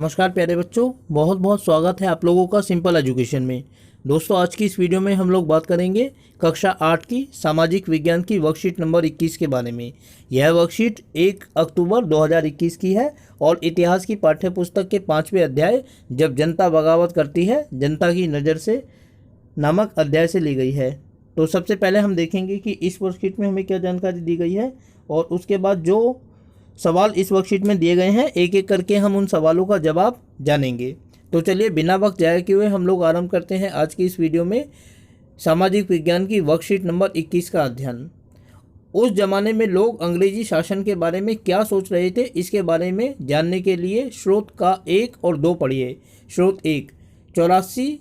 नमस्कार प्यारे बच्चों, बहुत बहुत स्वागत है आप लोगों का सिंपल एजुकेशन में। दोस्तों, आज की इस वीडियो में हम लोग बात करेंगे कक्षा 8 की सामाजिक विज्ञान की वर्कशीट नंबर 21 के बारे में। यह वर्कशीट 1 अक्टूबर 2021 की है और इतिहास की पाठ्य पुस्तक के 5वें अध्याय जब जनता बगावत करती है जनता की नज़र से नामक अध्याय से ली गई है। तो सबसे पहले हम देखेंगे कि इस वर्कशीट में हमें क्या जानकारी दी गई है और उसके बाद जो सवाल इस वर्कशीट में दिए गए हैं एक एक करके हम उन सवालों का जवाब जानेंगे। तो चलिए बिना वक्त जाए किए हुए हम लोग आरंभ करते हैं आज की इस वीडियो में सामाजिक विज्ञान की वर्कशीट नंबर 21 का अध्ययन। उस जमाने में लोग अंग्रेजी शासन के बारे में क्या सोच रहे थे, इसके बारे में जानने के लिए स्रोत का 1 और 2 पढ़िए। स्रोत 1, 84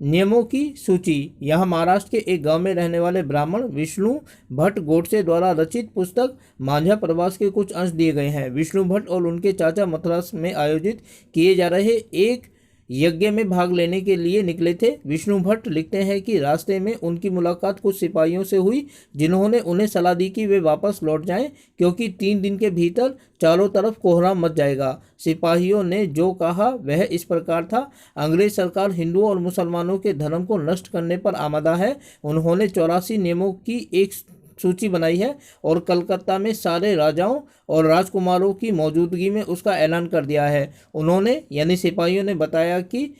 नियमों की सूची। यह महाराष्ट्र के एक गांव में रहने वाले ब्राह्मण विष्णु भट्ट गोडसे द्वारा रचित पुस्तक मांझा प्रवास के कुछ अंश दिए गए हैं। विष्णु भट्ट और उनके चाचा मद्रास में आयोजित किए जा रहे एक यज्ञ में भाग लेने के लिए निकले थे। विष्णु भट्ट लिखते हैं कि रास्ते में उनकी मुलाकात कुछ सिपाहियों से हुई जिन्होंने उन्हें सलाह दी कि वे वापस लौट जाएं क्योंकि 3 दिन के भीतर चारों तरफ कोहरा मच जाएगा। सिपाहियों ने जो कहा वह इस प्रकार था, अंग्रेज सरकार हिंदुओं और मुसलमानों के धर्म को नष्ट करने पर आमादा है। उन्होंने 84 नियमों की एक सूची बनाई है और कलकत्ता में सारे राजाओं और राजकुमारों की मौजूदगी में उसका ऐलान कर दिया है। उन्होंने यानी सिपाहियों ने बताया कि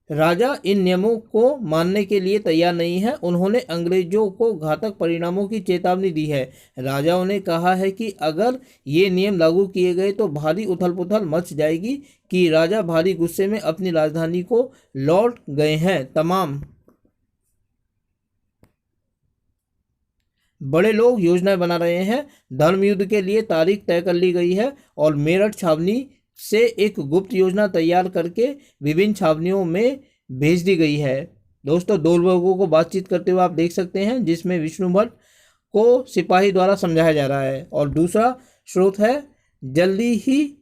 राजा इन नियमों को मानने के लिए तैयार नहीं है। उन्होंने अंग्रेजों को घातक परिणामों की चेतावनी दी है। राजाओं ने कहा है कि अगर ये नियम लागू किए गए तो भारी उथल पुथल मच जाएगी कि राजा भारी गुस्से में अपनी राजधानी को लौट गए हैं। तमाम बड़े लोग योजनाएं बना रहे हैं। धर्म युद्ध के लिए तारीख तय कर ली गई है और मेरठ छावनी से एक गुप्त योजना तैयार करके विभिन्न छावनियों में भेज दी गई है। दोस्तों, 2 लोगों को बातचीत करते हुए आप देख सकते हैं जिसमें विष्णु भट्ट को सिपाही द्वारा समझाया जा रहा है और दूसरा स्रोत है, जल्दी ही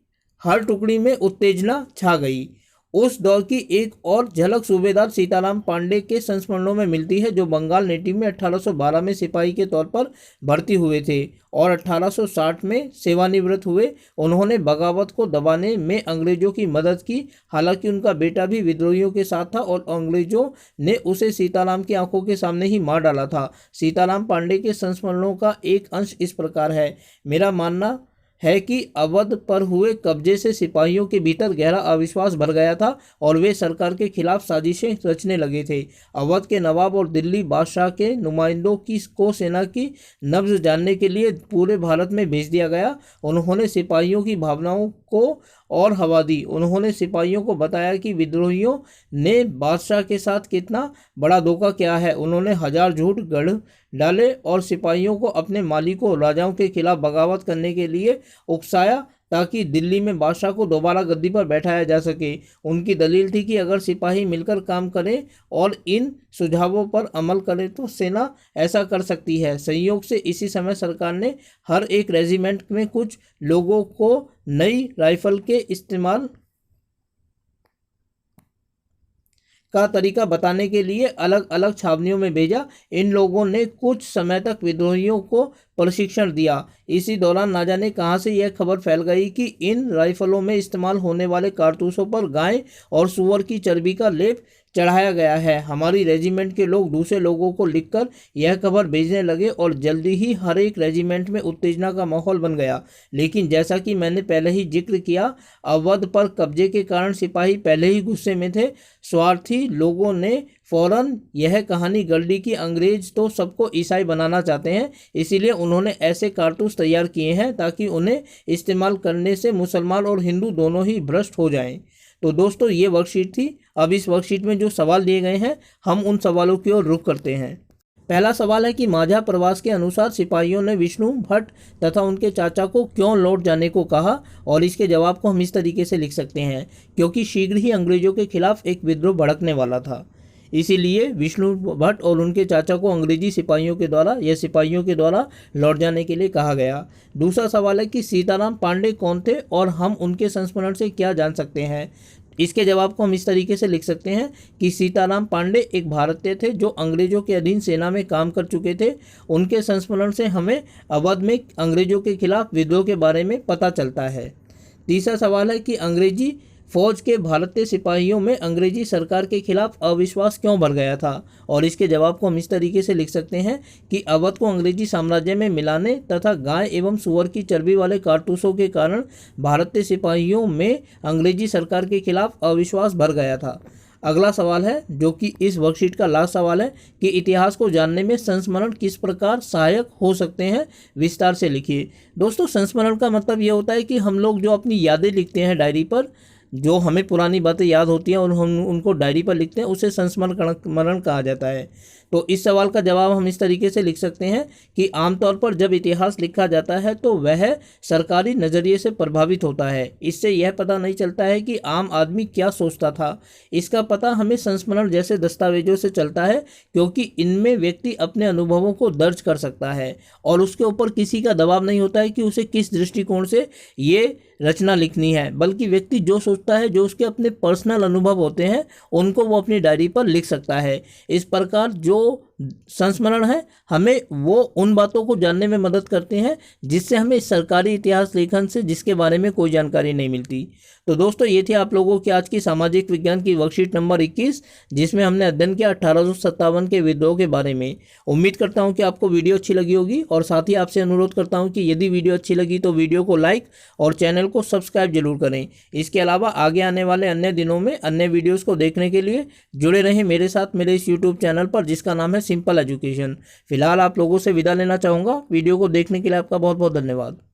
हर टुकड़ी में उत्तेजना छा गई। उस दौर की एक और झलक सूबेदार सीताराम पांडे के संस्मरणों में मिलती है जो बंगाल नेटिव में 1812 में सिपाही के तौर पर भर्ती हुए थे और 1860 में सेवानिवृत्त हुए। उन्होंने बगावत को दबाने में अंग्रेजों की मदद की। हालांकि उनका बेटा भी विद्रोहियों के साथ था और अंग्रेजों ने उसे सीताराम की आंखों के सामने ही मार डाला था। सीताराम पांडे के संस्मरणों का एक अंश इस प्रकार है, मेरा मानना है कि अवध पर हुए कब्जे से सिपाहियों के भीतर गहरा अविश्वास भर गया था और वे सरकार के खिलाफ साजिशें रचने लगे थे। अवध के नवाब और दिल्ली बादशाह के नुमाइंदों को सेना की नब्ज जानने के लिए पूरे भारत में भेज दिया गया। उन्होंने सिपाहियों की भावनाओं को और हवा दी। उन्होंने सिपाहियों को बताया कि विद्रोहियों ने बादशाह के साथ कितना बड़ा धोखा किया है। उन्होंने 1000 झूठ गढ़ डाले और सिपाहियों को अपने मालिकों राजाओं के खिलाफ बगावत करने के लिए उकसाया ताकि दिल्ली में बादशाह को दोबारा गद्दी पर बैठाया जा सके। उनकी दलील थी कि अगर सिपाही मिलकर काम करें और इन सुझावों पर अमल करें तो सेना ऐसा कर सकती है। संयोग से इसी समय सरकार ने हर एक रेजिमेंट में कुछ लोगों को नई राइफल के इस्तेमाल का तरीका बताने के लिए अलग अलग छावनियों में भेजा। इन लोगों ने कुछ समय तक विद्रोहियों को प्रशिक्षण दिया। इसी दौरान ना जाने कहां से यह खबर फैल गई कि इन राइफलों में इस्तेमाल होने वाले कारतूसों पर गाय और सूअर की चर्बी का लेप चढ़ाया गया है। हमारी रेजिमेंट के लोग दूसरे लोगों को लिखकर यह खबर भेजने लगे और जल्दी ही हर एक रेजिमेंट में उत्तेजना का माहौल बन गया। लेकिन जैसा कि मैंने पहले ही जिक्र किया, अवध पर कब्जे के कारण सिपाही पहले ही गुस्से में थे। स्वार्थी लोगों ने फौरन यह कहानी गढ़ दी कि अंग्रेज तो सबको ईसाई बनाना चाहते हैं, इसीलिए उन्होंने ऐसे कारतूस तैयार किए हैं ताकि उन्हें इस्तेमाल करने से मुसलमान और हिंदू दोनों ही भ्रष्ट हो जाएं। तो दोस्तों, ये वर्कशीट थी। अब इस वर्कशीट में जो सवाल दिए गए हैं हम उन सवालों की ओर रुख करते हैं। पहला सवाल है कि मांझा प्रवास के अनुसार सिपाहियों ने विष्णु भट्ट तथा उनके चाचा को क्यों लौट जाने को कहा, और इसके जवाब को हम इस तरीके से लिख सकते हैं, क्योंकि शीघ्र ही अंग्रेजों के खिलाफ एक विद्रोह भड़कने वाला था, इसीलिए विष्णु भट्ट और उनके चाचा को अंग्रेजी सिपाहियों के द्वारा लौट जाने के लिए कहा गया। दूसरा सवाल है कि सीताराम पांडे कौन थे और हम उनके संस्मरण से क्या जान सकते हैं। इसके जवाब को हम इस तरीके से लिख सकते हैं कि सीताराम पांडे एक भारतीय थे जो अंग्रेजों के अधीन सेना में काम कर चुके थे। उनके संस्मरण से हमें अवध में अंग्रेजों के खिलाफ विद्रोह के बारे में पता चलता है। तीसरा सवाल है कि अंग्रेजी फौज के भारतीय सिपाहियों में अंग्रेजी सरकार के खिलाफ अविश्वास क्यों बढ़ गया था। और इसके जवाब को हम इस तरीके से लिख सकते हैं कि अवध को अंग्रेजी साम्राज्य में मिलाने तथा गाय एवं सुअर की चर्बी वाले कारतूसों के कारण भारतीय सिपाहियों में अंग्रेजी सरकार के खिलाफ अविश्वास भर गया था। अगला सवाल है जो कि इस वर्कशीट का लास्ट सवाल है कि इतिहास को जानने में संस्मरण किस प्रकार सहायक हो सकते हैं, विस्तार से लिखिए। दोस्तों, संस्मरण का मतलब ये होता है कि हम लोग जो अपनी यादें लिखते हैं डायरी पर, जो हमें पुरानी बातें याद होती हैं और हम उनको डायरी पर लिखते हैं, उसे संस्मरण कहा जाता है। तो इस सवाल का जवाब हम इस तरीके से लिख सकते हैं कि आमतौर पर जब इतिहास लिखा जाता है तो वह सरकारी नज़रिए से प्रभावित होता है। इससे यह पता नहीं चलता है कि आम आदमी क्या सोचता था। इसका पता हमें संस्मरण जैसे दस्तावेजों से चलता है, क्योंकि इनमें व्यक्ति अपने अनुभवों को दर्ज कर सकता है और उसके ऊपर किसी का दबाव नहीं होता है कि उसे किस दृष्टिकोण से ये रचना लिखनी है, बल्कि व्यक्ति जो सोचता है, जो उसके अपने पर्सनल अनुभव होते हैं, उनको वो अपनी डायरी पर लिख सकता है। इस प्रकार जो संस्मरण है हमें वो उन बातों को जानने में मदद करते हैं जिससे हमें सरकारी इतिहास लेखन से जिसके बारे में कोई जानकारी नहीं मिलती। तो दोस्तों, ये थी आप लोगों की आज की सामाजिक विज्ञान की वर्कशीट नंबर 21, जिसमें हमने अध्ययन किया 1857 के विद्रोह के बारे में। उम्मीद करता हूं कि आपको वीडियो अच्छी लगी होगी और साथ ही आपसे अनुरोध करता हूं कि यदि वीडियो अच्छी लगी तो वीडियो को लाइक और चैनल को सब्सक्राइब जरूर करें। इसके अलावा आगे आने वाले अन्य दिनों में अन्य वीडियोज़ को देखने के लिए जुड़े रहें मेरे साथ मेरे इस यूट्यूब चैनल पर, जिसका नाम है सिंपल एजुकेशन। फिलहाल आप लोगों से विदा लेना चाहूँगा। वीडियो को देखने के लिए आपका बहुत बहुत धन्यवाद।